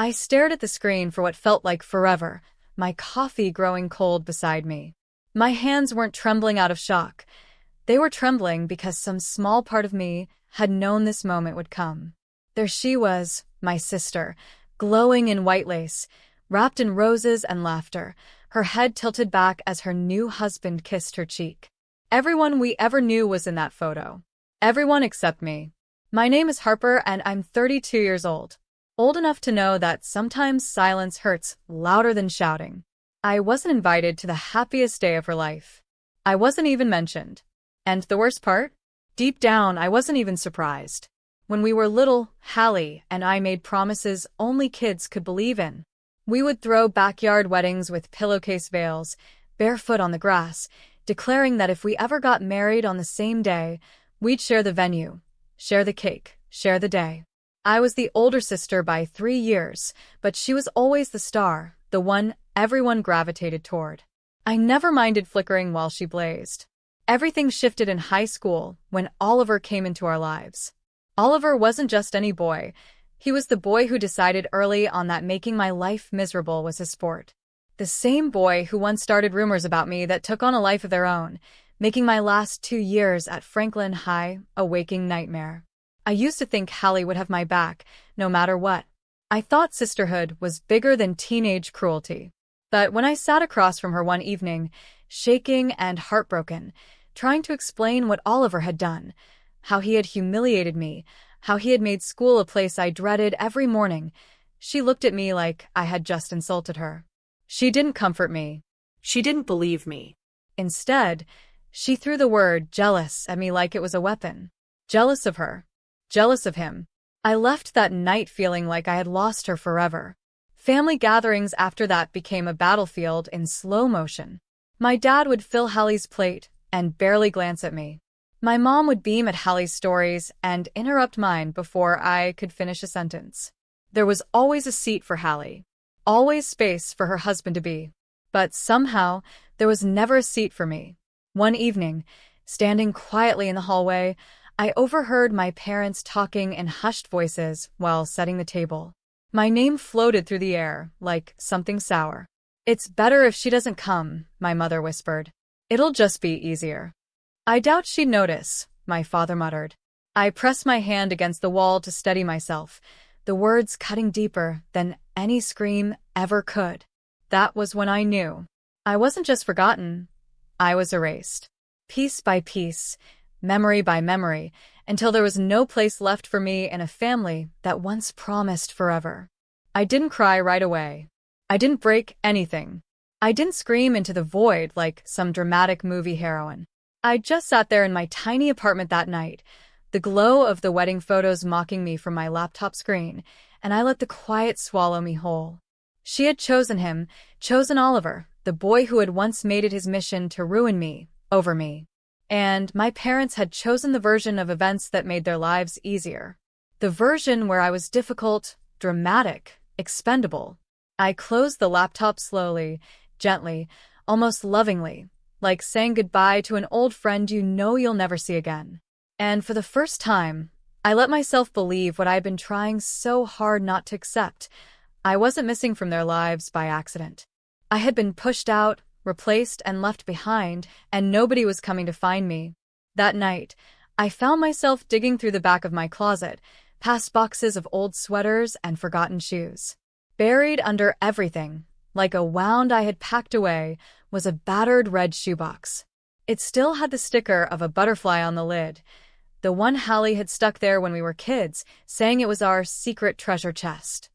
I stared at the screen for what felt like forever, my coffee growing cold beside me. My hands weren't trembling out of shock. They were trembling because some small part of me had known this moment would come. There she was, my sister, glowing in white lace, wrapped in roses and laughter, her head tilted back as her new husband kissed her cheek. Everyone we ever knew was in that photo. Everyone except me. My name is Harper and I'm 32 years old. Old enough to know that sometimes silence hurts louder than shouting. I wasn't invited to the happiest day of her life. I wasn't even mentioned. And the worst part? Deep down, I wasn't even surprised. When we were little, Hallie and I made promises only kids could believe in. We would throw backyard weddings with pillowcase veils, barefoot on the grass, declaring that if we ever got married on the same day, we'd share the venue, share the cake, share the day. I was the older sister by 3 years, but she was always the star, the one everyone gravitated toward. I never minded flickering while she blazed. Everything shifted in high school when Oliver came into our lives. Oliver wasn't just any boy. He was the boy who decided early on that making my life miserable was his sport. The same boy who once started rumors about me that took on a life of their own, making my last 2 years at Franklin High a waking nightmare. I used to think Hallie would have my back, no matter what. I thought sisterhood was bigger than teenage cruelty. But when I sat across from her one evening, shaking and heartbroken, trying to explain what Oliver had done, how he had humiliated me, how he had made school a place I dreaded every morning, she looked at me like I had just insulted her. She didn't comfort me. She didn't believe me. Instead, she threw the word jealous at me like it was a weapon. Jealous of her. Jealous of him. I left that night feeling like I had lost her forever. Family gatherings after that became a battlefield in slow motion. My dad would fill Hallie's plate and barely glance at me. My mom would beam at Hallie's stories and interrupt mine before I could finish a sentence. There was always a seat for Hallie. Always space for her husband-to-be. But somehow, there was never a seat for me. One evening, standing quietly in the hallway, I overheard my parents talking in hushed voices while setting the table. My name floated through the air like something sour. "It's better if she doesn't come," my mother whispered. "It'll just be easier." "I doubt she'd notice," my father muttered. I pressed my hand against the wall to steady myself, the words cutting deeper than any scream ever could. That was when I knew. I wasn't just forgotten, I was erased. Piece by piece, memory by memory, until there was no place left for me in a family that once promised forever. I didn't cry right away. I didn't break anything. I didn't scream into the void like some dramatic movie heroine. I just sat there in my tiny apartment that night, the glow of the wedding photos mocking me from my laptop screen, and I let the quiet swallow me whole. She had chosen him, chosen Oliver, the boy who had once made it his mission to ruin me, over me. And my parents had chosen the version of events that made their lives easier. The version where I was difficult, dramatic, expendable. I closed the laptop slowly, gently, almost lovingly, like saying goodbye to an old friend you know you'll never see again. And for the first time, I let myself believe what I had been trying so hard not to accept. I wasn't missing from their lives by accident. I had been pushed out, replaced, and left behind, and nobody was coming to find me. That night, I found myself digging through the back of my closet, past boxes of old sweaters and forgotten shoes. Buried under everything, like a wound I had packed away, was a battered red shoebox. It still had the sticker of a butterfly on the lid, the one Hallie had stuck there when we were kids, saying it was our secret treasure chest.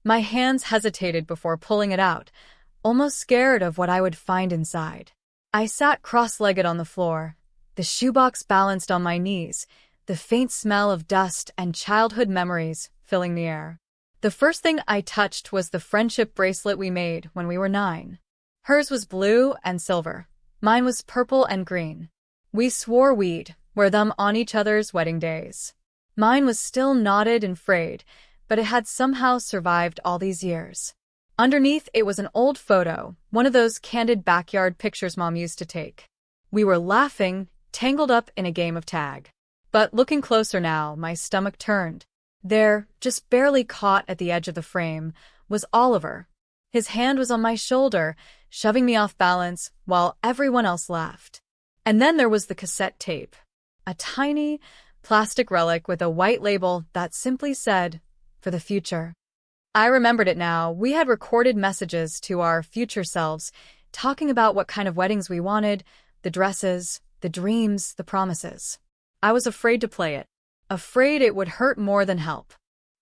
My hands hesitated before pulling it out, almost scared of what I would find inside. I sat cross-legged on the floor, the shoebox balanced on my knees, the faint smell of dust and childhood memories filling the air. The first thing I touched was the friendship bracelet we made when we were 9. Hers was blue and silver. Mine was purple and green. We swore we'd wear them on each other's wedding days. Mine was still knotted and frayed, but it had somehow survived all these years. Underneath it was an old photo, one of those candid backyard pictures Mom used to take. We were laughing, tangled up in a game of tag. But looking closer now, my stomach turned. There, just barely caught at the edge of the frame, was Oliver. His hand was on my shoulder, shoving me off balance, while everyone else laughed. And then there was the cassette tape. A tiny, plastic relic with a white label that simply said, "For the future." I remembered it now. We had recorded messages to our future selves, talking about what kind of weddings we wanted, the dresses, the dreams, the promises. I was afraid to play it, afraid it would hurt more than help.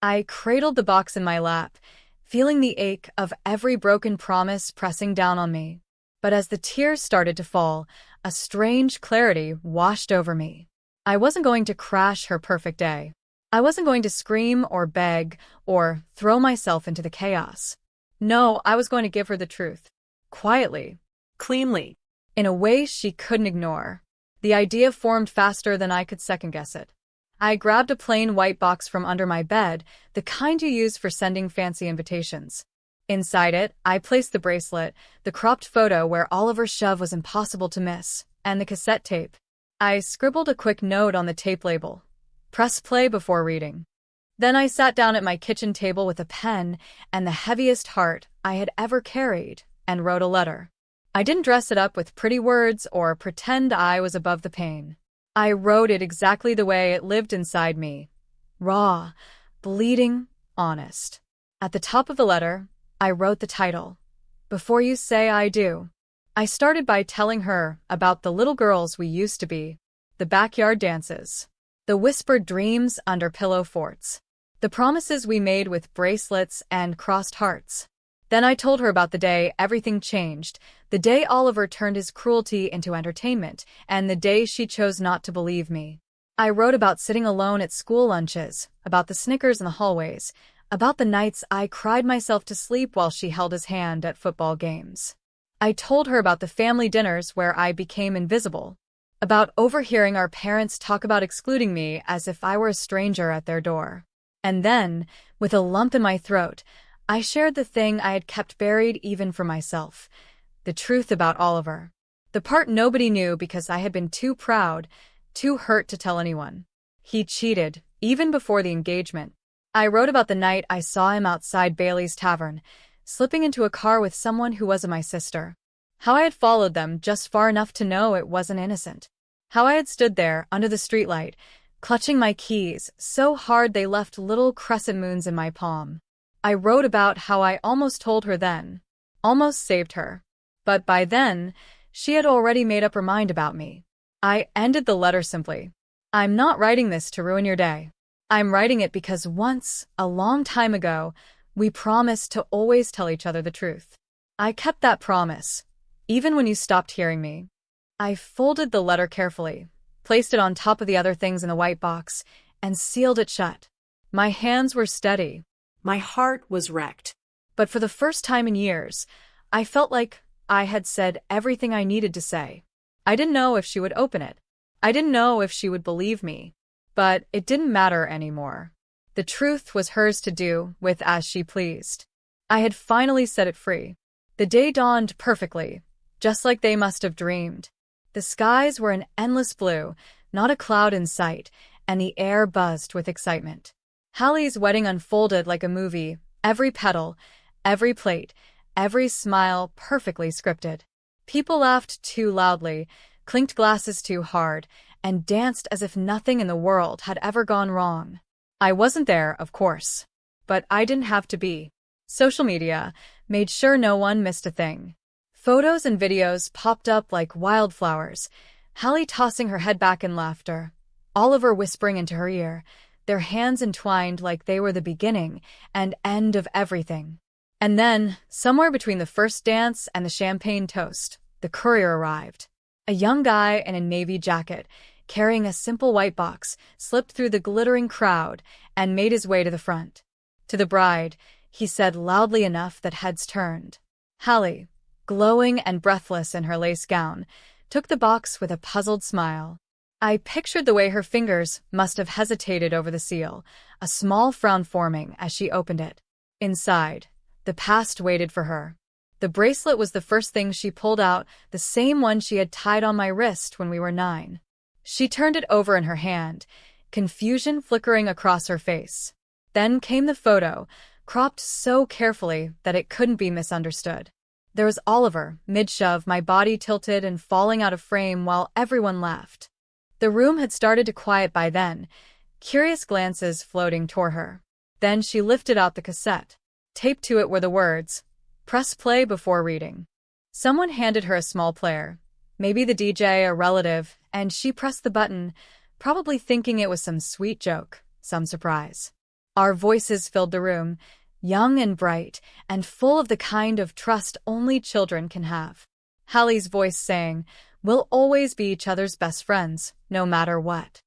I cradled the box in my lap, feeling the ache of every broken promise pressing down on me. But as the tears started to fall, a strange clarity washed over me. I wasn't going to crash her perfect day. I wasn't going to scream or beg or throw myself into the chaos. No, I was going to give her the truth. Quietly. Cleanly. In a way she couldn't ignore. The idea formed faster than I could second-guess it. I grabbed a plain white box from under my bed, the kind you use for sending fancy invitations. Inside it, I placed the bracelet, the cropped photo where Oliver's shove was impossible to miss, and the cassette tape. I scribbled a quick note on the tape label. Press play before reading. Then I sat down at my kitchen table with a pen and the heaviest heart I had ever carried and wrote a letter. I didn't dress it up with pretty words or pretend I was above the pain. I wrote it exactly the way it lived inside me. Raw, bleeding, honest. At the top of the letter, I wrote the title, "Before You Say I Do." I started by telling her about the little girls we used to be, the backyard dances, the whispered dreams under pillow forts, the promises we made with bracelets and crossed hearts. Then I told her about the day everything changed, the day Oliver turned his cruelty into entertainment, and the day she chose not to believe me. I wrote about sitting alone at school lunches, about the Snickers in the hallways, about the nights I cried myself to sleep while she held his hand at football games. I told her about the family dinners where I became invisible, about overhearing our parents talk about excluding me as if I were a stranger at their door. And then, with a lump in my throat, I shared the thing I had kept buried even from myself, the truth about Oliver. The part nobody knew because I had been too proud, too hurt to tell anyone. He cheated, even before the engagement. I wrote about the night I saw him outside Bailey's Tavern, slipping into a car with someone who wasn't my sister. How I had followed them just far enough to know it wasn't innocent. How I had stood there, under the streetlight, clutching my keys so hard they left little crescent moons in my palm. I wrote about how I almost told her then, almost saved her. But by then, she had already made up her mind about me. I ended the letter simply. I'm not writing this to ruin your day. I'm writing it because once, a long time ago, we promised to always tell each other the truth. I kept that promise, even when you stopped hearing me. I folded the letter carefully, placed it on top of the other things in the white box, and sealed it shut. My hands were steady. My heart was wrecked. But for the first time in years, I felt like I had said everything I needed to say. I didn't know if she would open it. I didn't know if she would believe me. But it didn't matter anymore. The truth was hers to do with as she pleased. I had finally set it free. The day dawned perfectly, just like they must have dreamed. The skies were an endless blue, not a cloud in sight, and the air buzzed with excitement. Hallie's wedding unfolded like a movie, every petal, every plate, every smile perfectly scripted. People laughed too loudly, clinked glasses too hard, and danced as if nothing in the world had ever gone wrong. I wasn't there, of course. But I didn't have to be. Social media made sure no one missed a thing. Photos and videos popped up like wildflowers, Hallie tossing her head back in laughter, Oliver whispering into her ear, their hands entwined like they were the beginning and end of everything. And then, somewhere between the first dance and the champagne toast, the courier arrived. A young guy in a navy jacket, carrying a simple white box, slipped through the glittering crowd and made his way to the front. To the bride, he said loudly enough that heads turned. Hallie, glowing and breathless in her lace gown, took the box with a puzzled smile. I pictured the way her fingers must have hesitated over the seal, a small frown forming as she opened it. Inside, the past waited for her. The bracelet was the first thing she pulled out, the same one she had tied on my wrist when we were 9. She turned it over in her hand, confusion flickering across her face. Then came the photo, cropped so carefully that it couldn't be misunderstood. There was Oliver, mid-shove, my body tilted and falling out of frame while everyone laughed. The room had started to quiet by then, curious glances floating toward her. Then she lifted out the cassette. Taped to it were the words, "Press play before reading." Someone handed her a small player, maybe the DJ, a relative, and she pressed the button, probably thinking it was some sweet joke, some surprise. Our voices filled the room, young and bright, and full of the kind of trust only children can have. Hallie's voice sang, "We'll always be each other's best friends, no matter what."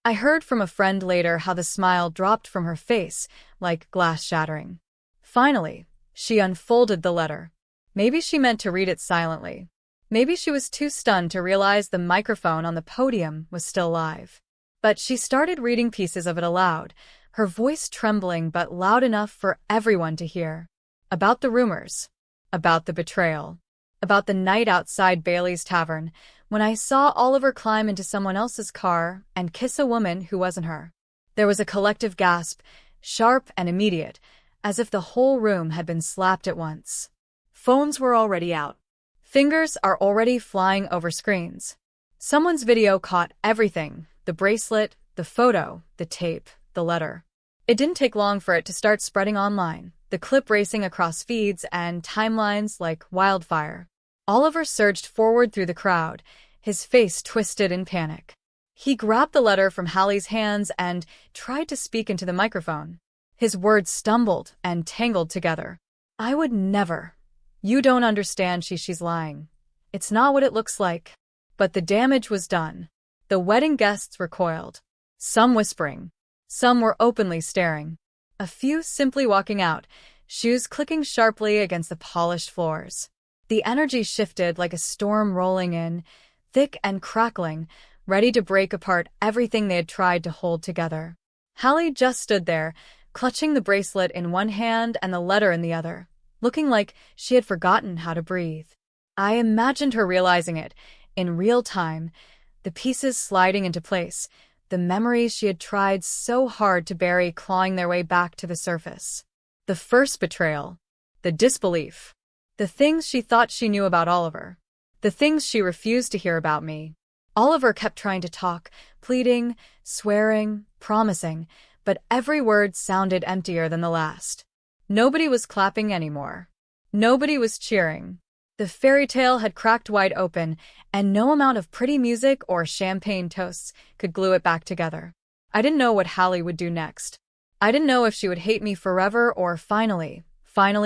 I heard from a friend later how the smile dropped from her face, like glass shattering. Finally, she unfolded the letter. Maybe she meant to read it silently. Maybe she was too stunned to realize the microphone on the podium was still live. But she started reading pieces of it aloud, her voice trembling but loud enough for everyone to hear. About the rumors. About the betrayal. About the night outside Bailey's tavern, when I saw Oliver climb into someone else's car and kiss a woman who wasn't her. There was a collective gasp, sharp and immediate, as if the whole room had been slapped at once. Phones were already out. Fingers are already flying over screens. Someone's video caught everything, the bracelet, the photo, the tape, the letter. It didn't take long for it to start spreading online, the clip racing across feeds and timelines like wildfire. Oliver surged forward through the crowd, his face twisted in panic. He grabbed the letter from Hallie's hands and tried to speak into the microphone. His words stumbled and tangled together. "I would never. You don't understand, she's lying. It's not what it looks like." But the damage was done. The wedding guests recoiled. Some whispering. Some were openly staring. A few simply walking out, shoes clicking sharply against the polished floors. The energy shifted like a storm rolling in, thick and crackling, ready to break apart everything they had tried to hold together. Hallie just stood there, clutching the bracelet in one hand and the letter in the other, looking like she had forgotten how to breathe. I imagined her realizing it, in real time, the pieces sliding into place, the memories she had tried so hard to bury clawing their way back to the surface. The first betrayal. The disbelief. The things she thought she knew about Oliver. The things she refused to hear about me. Oliver kept trying to talk, pleading, swearing, promising, but every word sounded emptier than the last. Nobody was clapping anymore. Nobody was cheering. The fairy tale had cracked wide open, and no amount of pretty music or champagne toasts could glue it back together. I didn't know what Hallie would do next. I didn't know if she would hate me forever or finally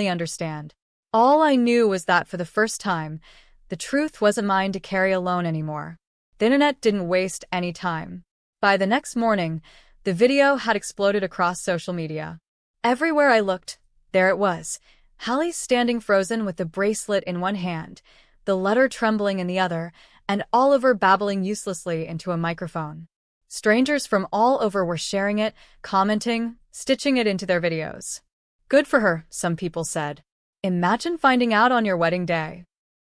understand. All I knew was that for the first time, the truth wasn't mine to carry alone anymore. The internet didn't waste any time. By the next morning, the video had exploded across social media. Everywhere I looked, there it was. Hallie standing frozen with the bracelet in one hand, the letter trembling in the other, and Oliver babbling uselessly into a microphone. Strangers from all over were sharing it, commenting, stitching it into their videos. "Good for her," some people said. "Imagine finding out on your wedding day.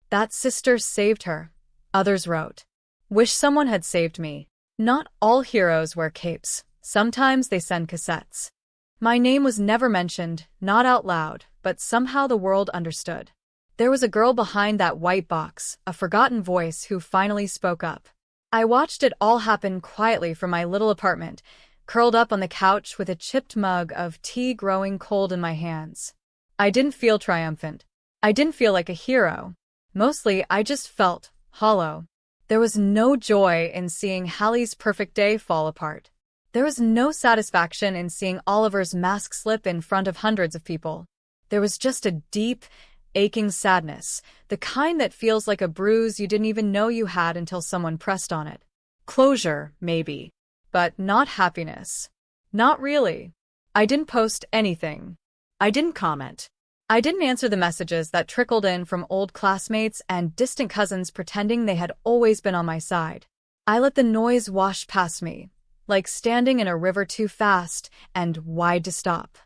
That sister saved her," others wrote. "Wish someone had saved me." Not all heroes wear capes. Sometimes they send cassettes. My name was never mentioned, not out loud, but somehow the world understood. There was a girl behind that white box, a forgotten voice who finally spoke up. I watched it all happen quietly from my little apartment, curled up on the couch with a chipped mug of tea growing cold in my hands. I didn't feel triumphant. I didn't feel like a hero. Mostly, I just felt hollow. There was no joy in seeing Hallie's perfect day fall apart. There was no satisfaction in seeing Oliver's mask slip in front of hundreds of people. There was just a deep, aching sadness, the kind that feels like a bruise you didn't even know you had until someone pressed on it. Closure, maybe. But not happiness. Not really. I didn't post anything. I didn't comment. I didn't answer the messages that trickled in from old classmates and distant cousins pretending they had always been on my side. I let the noise wash past me, like standing in a river too fast and wide to stop.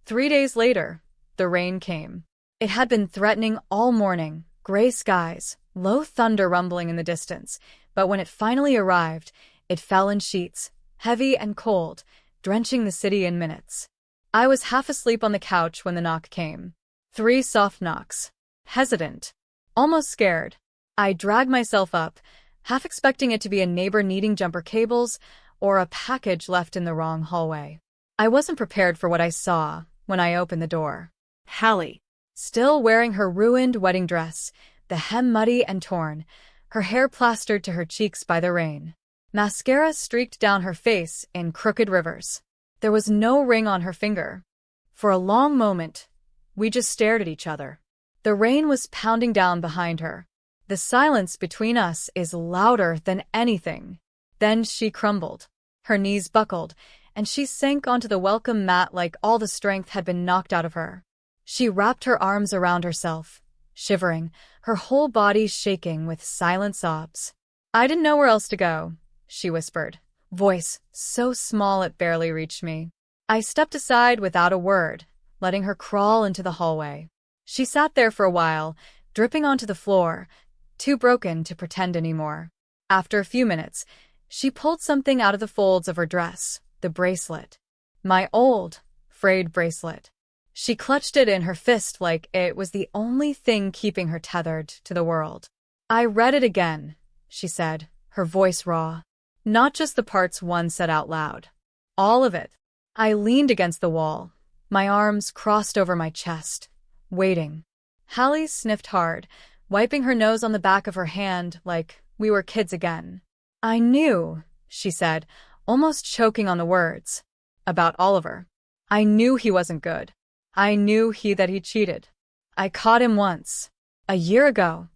3 days later, the rain came. It had been threatening all morning, gray skies, low thunder rumbling in the distance, but when it finally arrived, it fell in sheets, heavy and cold, drenching the city in minutes. I was half asleep on the couch when the knock came. 3 soft knocks. Hesitant. Almost scared. I dragged myself up, half expecting it to be a neighbor needing jumper cables or a package left in the wrong hallway. I wasn't prepared for what I saw when I opened the door. Hallie. Still wearing her ruined wedding dress, the hem muddy and torn, her hair plastered to her cheeks by the rain. Mascara streaked down her face in crooked rivers. There was no ring on her finger. For a long moment, we just stared at each other. The rain was pounding down behind her. The silence between us is louder than anything. Then she crumbled. Her knees buckled, and she sank onto the welcome mat like all the strength had been knocked out of her. She wrapped her arms around herself, shivering, her whole body shaking with silent sobs. "I didn't know where else to go," she whispered, voice so small it barely reached me. I stepped aside without a word, letting her crawl into the hallway. She sat there for a while, dripping onto the floor, too broken to pretend anymore. After a few minutes, she pulled something out of the folds of her dress, the bracelet. My old, frayed bracelet. She clutched it in her fist like it was the only thing keeping her tethered to the world. "I read it again," she said, her voice raw. Not just the parts one said out loud. All of it. I leaned against the wall, my arms crossed over my chest, waiting. Hallie sniffed hard, wiping her nose on the back of her hand like we were kids again. "I knew," she said, almost choking on the words. "About Oliver. I knew he wasn't good. I knew that he cheated. I caught him once. A year ago."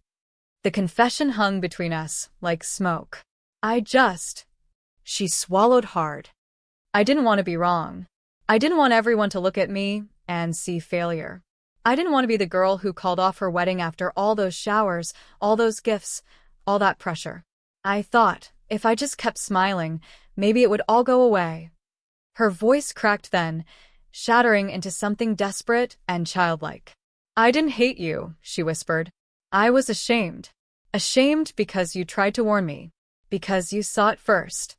The confession hung between us like smoke. She swallowed hard. I didn't want to be wrong. I didn't want everyone to look at me and see failure. I didn't want to be the girl who called off her wedding after all those showers, all those gifts, all that pressure. I thought, if I just kept smiling, maybe it would all go away. Her voice cracked then, shattering into something desperate and childlike. "I didn't hate you," she whispered. "I was ashamed. Ashamed because you tried to warn me. Because you saw it first."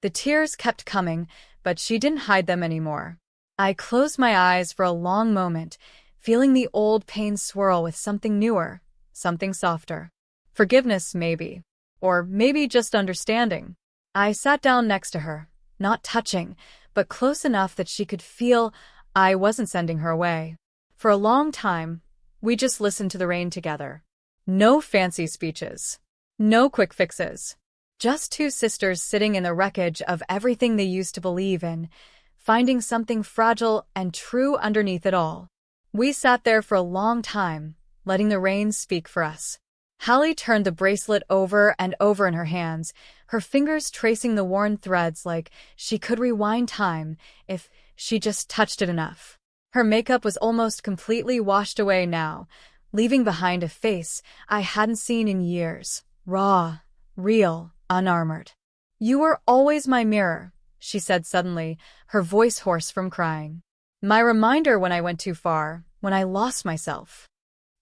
The tears kept coming, but she didn't hide them anymore. I closed my eyes for a long moment, feeling the old pain swirl with something newer, something softer. Forgiveness, maybe. Or maybe just understanding. I sat down next to her, not touching, but close enough that she could feel I wasn't sending her away. For a long time, we just listened to the rain together. No fancy speeches. No quick fixes. Just 2 sisters sitting in the wreckage of everything they used to believe in, finding something fragile and true underneath it all. We sat there for a long time, letting the rain speak for us. Hallie turned the bracelet over and over in her hands, her fingers tracing the worn threads like she could rewind time if she just touched it enough. Her makeup was almost completely washed away now, leaving behind a face I hadn't seen in years. Raw, real, unarmored. "You were always my mirror," she said suddenly, her voice hoarse from crying. "My reminder when I went too far, when I lost myself."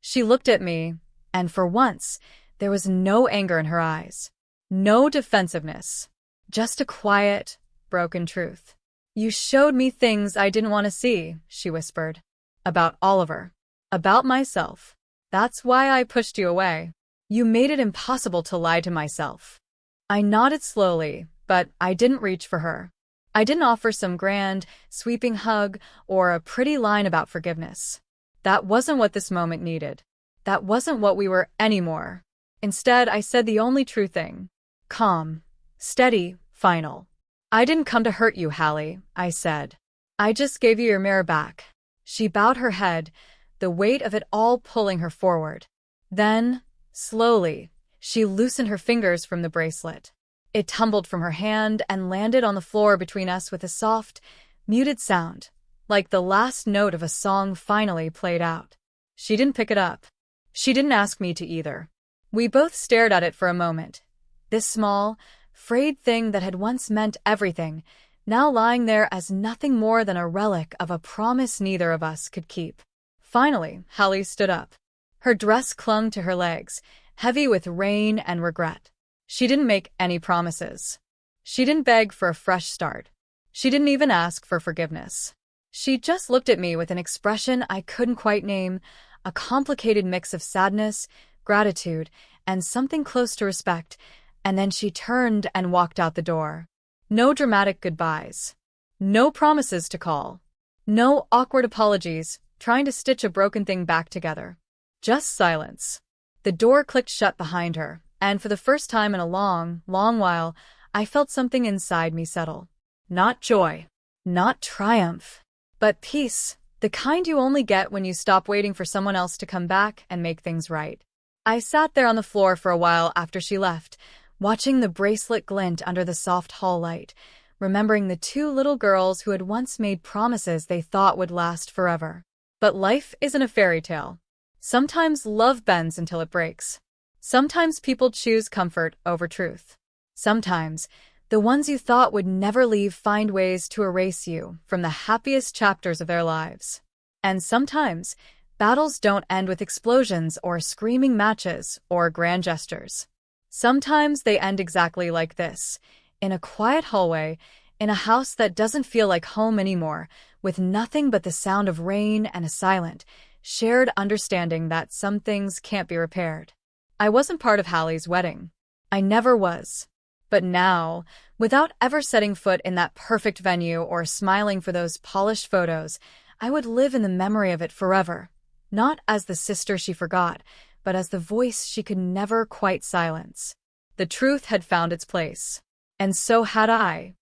She looked at me, and for once, there was no anger in her eyes. No defensiveness. Just a quiet, broken truth. "You showed me things I didn't want to see," she whispered. "About Oliver. About myself. That's why I pushed you away. You made it impossible to lie to myself." I nodded slowly, but I didn't reach for her. I didn't offer some grand, sweeping hug or a pretty line about forgiveness. That wasn't what this moment needed. That wasn't what we were anymore. Instead, I said the only true thing. Calm, steady, final. "I didn't come to hurt you, Hallie," I said. "I just gave you your mirror back." She bowed her head, the weight of it all pulling her forward. Then, slowly, she loosened her fingers from the bracelet. It tumbled from her hand and landed on the floor between us with a soft, muted sound, like the last note of a song finally played out. She didn't pick it up. She didn't ask me to either. We both stared at it for a moment. This small, frayed thing that had once meant everything, now lying there as nothing more than a relic of a promise neither of us could keep. Finally, Hallie stood up. Her dress clung to her legs, heavy with rain and regret. She didn't make any promises. She didn't beg for a fresh start. She didn't even ask for forgiveness. She just looked at me with an expression I couldn't quite name, a complicated mix of sadness, gratitude, and something close to respect, and then she turned and walked out the door. No dramatic goodbyes. No promises to call. No awkward apologies, trying to stitch a broken thing back together. Just silence. The door clicked shut behind her, and for the first time in a long, long while, I felt something inside me settle. Not joy. Not triumph. But peace, the kind you only get when you stop waiting for someone else to come back and make things right. I sat there on the floor for a while after she left, watching the bracelet glint under the soft hall light, remembering the two little girls who had once made promises they thought would last forever. But life isn't a fairy tale. Sometimes love bends until it breaks. Sometimes people choose comfort over truth. Sometimes the ones you thought would never leave find ways to erase you from the happiest chapters of their lives. And sometimes, battles don't end with explosions or screaming matches or grand gestures. Sometimes they end exactly like this, in a quiet hallway, in a house that doesn't feel like home anymore, with nothing but the sound of rain and a silent, shared understanding that some things can't be repaired. I wasn't part of Hallie's wedding. I never was. But now, without ever setting foot in that perfect venue or smiling for those polished photos, I would live in the memory of it forever. Not as the sister she forgot, but as the voice she could never quite silence. The truth had found its place. And so had I.